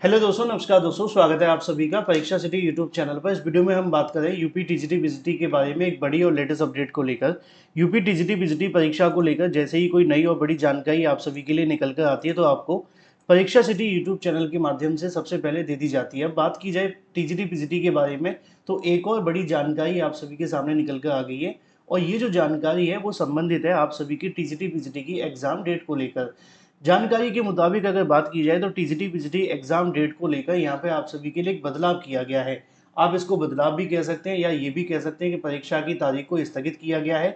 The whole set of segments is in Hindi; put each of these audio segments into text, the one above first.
हेलो दोस्तों, नमस्कार दोस्तों। स्वागत है आप सभी का परीक्षा सिटी यूट्यूब चैनल पर। इस वीडियो में हम बात करें यूपी टीजीटी पीजीटी के बारे में एक बड़ी और लेटेस्ट अपडेट को लेकर। यूपी टीजीटी पीजीटी परीक्षा को लेकर जैसे ही कोई नई और बड़ी जानकारी आप सभी के लिए निकल कर आती है तो आपको परीक्षा सिटी यूट्यूब चैनल के माध्यम से सबसे पहले दे दी जाती है। अब बात की जाए टीजीटी पीजीटी के बारे में तो एक और बड़ी जानकारी आप सभी के सामने निकल कर आ गई है, और ये जो जानकारी है वो संबंधित है आप सभी की टीजीटी पीजीटी की एग्जाम डेट को लेकर। जानकारी के मुताबिक अगर बात की जाए तो टीजीटी पीजीटी एग्जाम डेट को लेकर यहाँ पे आप सभी के लिए एक बदलाव किया गया है। आप इसको बदलाव भी कह सकते हैं या ये भी कह सकते हैं कि परीक्षा की तारीख को स्थगित किया गया है।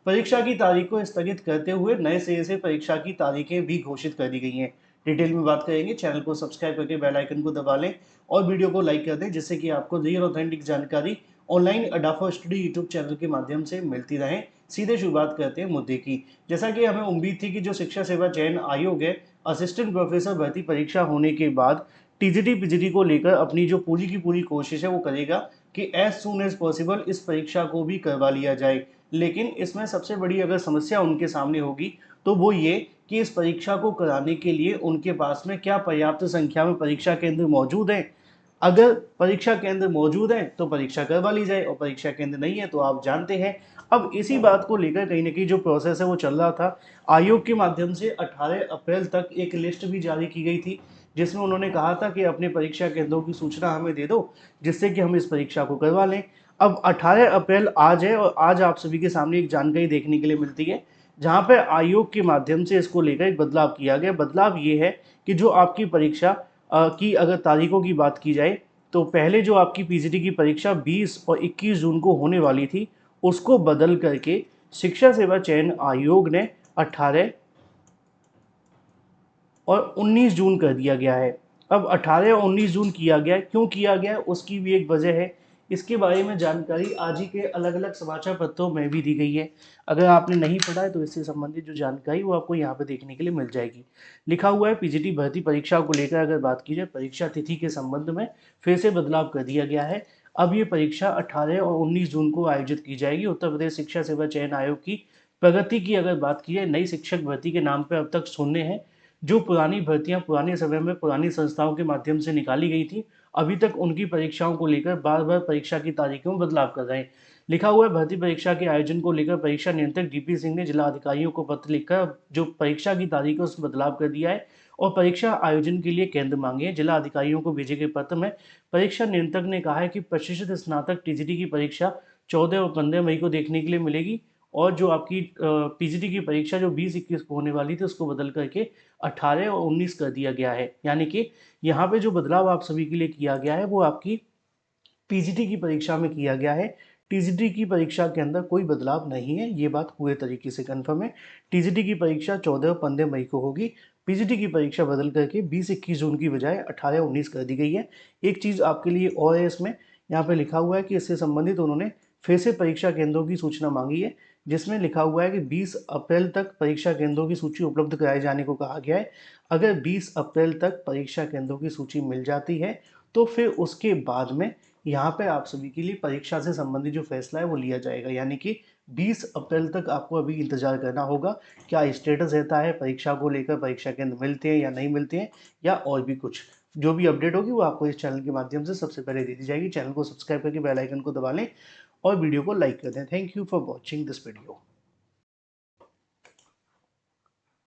परीक्षा की तारीख को स्थगित करते हुए नए सिरे से परीक्षा की तारीखें भी घोषित कर दी गई हैं। डिटेल में बात करेंगे, चैनल को सब्सक्राइब करके बेल आइकन को दबा लें और वीडियो को लाइक कर दें, जिससे कि आपको रियल ऑथेंटिक जानकारी ऑनलाइन अडाफा स्टडी यूट्यूब चैनल के माध्यम से मिलती रहे। सीधे शुरुआत करते हैं मुद्दे की। जैसा कि हमें उम्मीद थी कि जो शिक्षा सेवा चयन आयोग है, असिस्टेंट प्रोफेसर भर्ती परीक्षा होने के बाद टीजीटी पीजीटी को लेकर अपनी जो पूरी की पूरी कोशिश है वो करेगा कि एज सून एज पॉसिबल इस परीक्षा को भी करवा लिया जाए। लेकिन इसमें सबसे बड़ी अगर समस्या उनके सामने होगी तो वो ये कि इस परीक्षा को कराने के लिए उनके पास में क्या पर्याप्त संख्या में परीक्षा केंद्र मौजूद हैं। अगर परीक्षा केंद्र मौजूद हैं तो परीक्षा करवा ली जाए, और परीक्षा केंद्र नहीं है तो आप जानते हैं। अब इसी बात को लेकर कहीं ना कहीं जो प्रोसेस है वो चल रहा था। आयोग के माध्यम से 18 अप्रैल तक एक लिस्ट भी जारी की गई थी, जिसमें उन्होंने कहा था कि अपने परीक्षा केंद्रों की सूचना हमें दे दो, जिससे कि हम इस परीक्षा को करवा लें। अब 18 अप्रैल आज है, और आज आप सभी के सामने एक जानकारी देखने के लिए मिलती है, जहां पर आयोग के माध्यम से इसको लेकर एक बदलाव किया गया। बदलाव ये है कि जो आपकी परीक्षा की अगर तारीखों की बात की जाए तो पहले जो आपकी पीजीटी की परीक्षा 20 और 21 जून को होने वाली थी, उसको बदल करके शिक्षा सेवा चयन आयोग ने 18 और 19 जून कर दिया गया है। अब 18 और 19 जून किया गया है, क्यों किया गया है उसकी भी एक वजह है। इसके बारे में जानकारी आज ही के अलग अलग समाचार पत्रों में भी दी गई है। अगर आपने नहीं पढ़ा है तो इससे संबंधित जो जानकारी वो आपको यहाँ पे देखने के लिए मिल जाएगी। लिखा हुआ है पीजीटी भर्ती परीक्षा को लेकर अगर बात की जाए, परीक्षा तिथि के संबंध में फिर से बदलाव कर दिया गया है। अब ये परीक्षा 18 और 19 जून को आयोजित की जाएगी। उत्तर प्रदेश शिक्षा सेवा चयन आयोग की प्रगति की अगर बात की जाए, नई शिक्षक भर्ती के नाम पर अब तक शून्य है। जो पुरानी भर्तियां पुराने समय में पुरानी संस्थाओं के माध्यम से निकाली गई थी, अभी तक उनकी परीक्षाओं को लेकर बार बार परीक्षा की तारीखों में बदलाव कर रहे हैं। लिखा हुआ है भर्ती परीक्षा के आयोजन को लेकर परीक्षा नियंत्रक डीपी सिंह ने जिला अधिकारियों को पत्र लिखकर जो परीक्षा की तारीख है उसमें बदलाव कर दिया है और परीक्षा आयोजन के लिए केंद्र मांगे हैं। जिला अधिकारियों को भेजे गए पत्र में परीक्षा नियंत्रक ने कहा है कि प्रशिक्षित स्नातक टीजीटी की परीक्षा 14 और 15 मई को देखने के लिए मिलेगी, और जो आपकी पीजीटी की परीक्षा जो 20-21 को होने वाली थी उसको बदल करके 18 और 19 कर दिया गया है। यानी कि यहाँ पे जो बदलाव आप सभी के लिए किया गया है वो आपकी पीजीटी की परीक्षा में किया गया है। टीजीटी की परीक्षा के अंदर कोई बदलाव नहीं है, ये बात पूरे तरीके से कंफर्म है। टीजीटी की परीक्षा 14 और 15 मई को होगी। पीजीटी की परीक्षा बदल करके 20-21 जून की बजाय 18-19 कर दी गई है। एक चीज़ आपके लिए और है इसमें, यहाँ पे लिखा हुआ है कि इससे संबंधित उन्होंने फिर से परीक्षा केंद्रों की सूचना मांगी है, जिसमें लिखा हुआ है कि 20 अप्रैल तक परीक्षा केंद्रों की सूची उपलब्ध कराए जाने को कहा गया है। अगर 20 अप्रैल तक परीक्षा केंद्रों की सूची मिल जाती है तो फिर उसके बाद में यहाँ पे आप सभी के लिए परीक्षा से संबंधित जो फैसला है वो लिया जाएगा। यानी कि 20 अप्रैल तक आपको अभी इंतजार करना होगा क्या स्टेटस रहता है परीक्षा को लेकर, परीक्षा केंद्र मिलते हैं या नहीं मिलते हैं, या और भी कुछ। जो भी अपडेट होगी वो आपको इस चैनल के माध्यम से सबसे पहले दे दी जाएगी। चैनल को सब्सक्राइब करके बेल आइकन को दबा लें और वीडियो को लाइक कर दें। Thank you for watching this video.